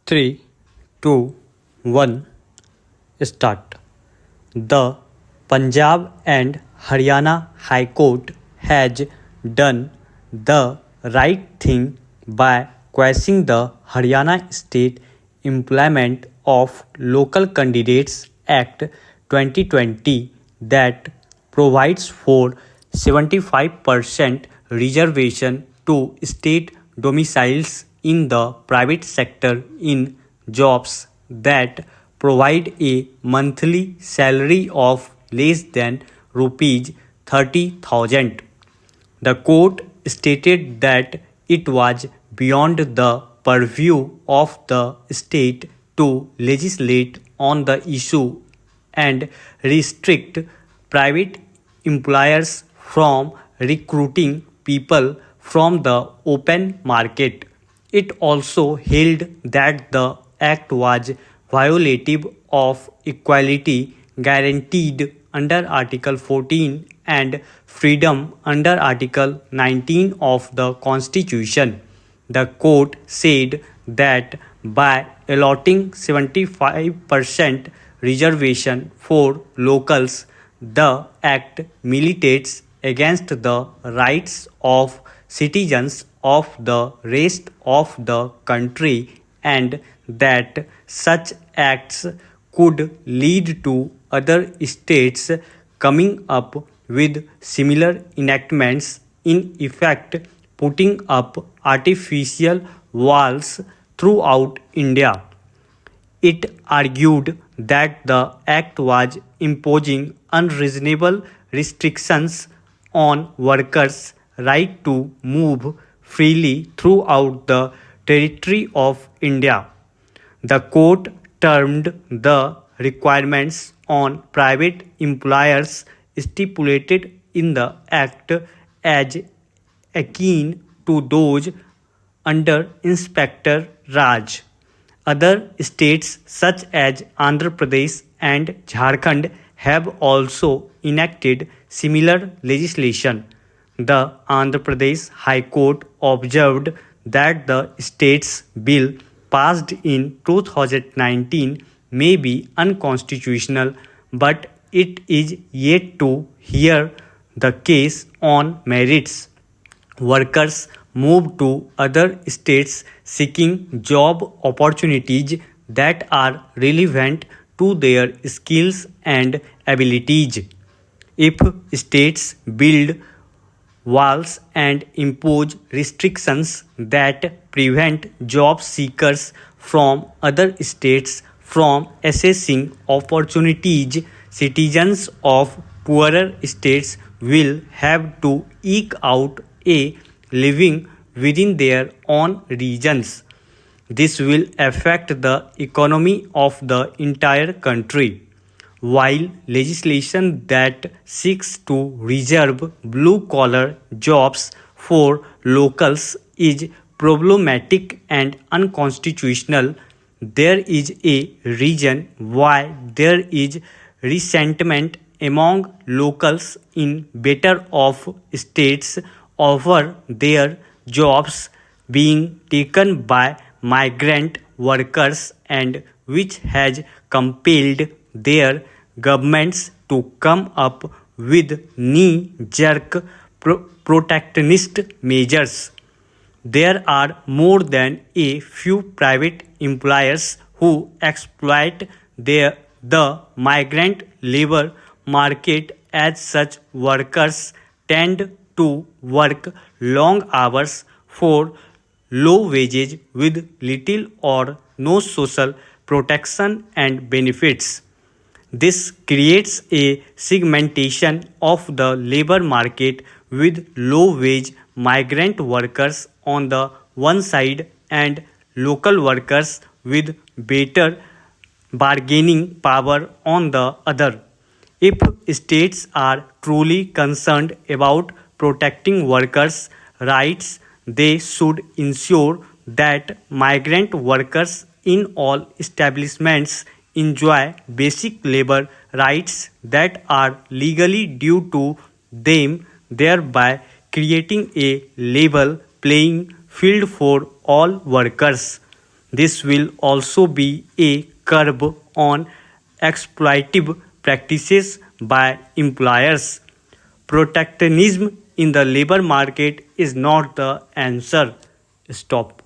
3, 2, 1, start. The Punjab and Haryana High Court has done the right thing by quashing the Haryana State Employment of Local Candidates Act 2020 that provides for 75% reservation to state domiciles in the private sector in jobs that provide a monthly salary of less than rupees 30,000. The court stated that it was beyond the purview of the state to legislate on the issue and restrict private employers from recruiting people from the open market. It also held that the act was violative of equality guaranteed under Article 14 and freedom under Article 19 of the Constitution. The court said that by allotting 75% reservation for locals, the act militates against the rights of citizens of the rest of the country and that such acts could lead to other states coming up with similar enactments, in effect putting up artificial walls throughout India. It argued that the act was imposing unreasonable restrictions on workers' right to move freely throughout the territory of India. The court termed the requirements on private employers stipulated in the act as akin to those under Inspector Raj. Other states such as Andhra Pradesh and Jharkhand have also enacted similar legislation. The Andhra Pradesh High Court observed that the state's bill passed in 2019 may be unconstitutional, but it is yet to hear the case on merits. Workers move to other states seeking job opportunities that are relevant to their skills and abilities. If states build walls and impose restrictions that prevent job seekers from other states from accessing opportunities, citizens of poorer states will have to eke out a living within their own regions. This will affect the economy of the entire country. While legislation that seeks to reserve blue-collar jobs for locals is problematic and unconstitutional, there is a reason why there is resentment among locals in better off states over their jobs being taken by migrant workers and which has compelled their governments to come up with knee-jerk protectionist measures. There are more than a few private employers who exploit the migrant labor market, as such workers tend to work long hours for low wages with little or no social protection and benefits. This creates a segmentation of the labor market with low-wage migrant workers on the one side and local workers with better bargaining power on the other. If states are truly concerned about protecting workers' rights, they should ensure that migrant workers in all establishments enjoy basic labor rights that are legally due to them, thereby creating a level playing field for all workers. This will also be a curb on exploitative practices by employers. Protectionism in the labor market is not the answer. Stop.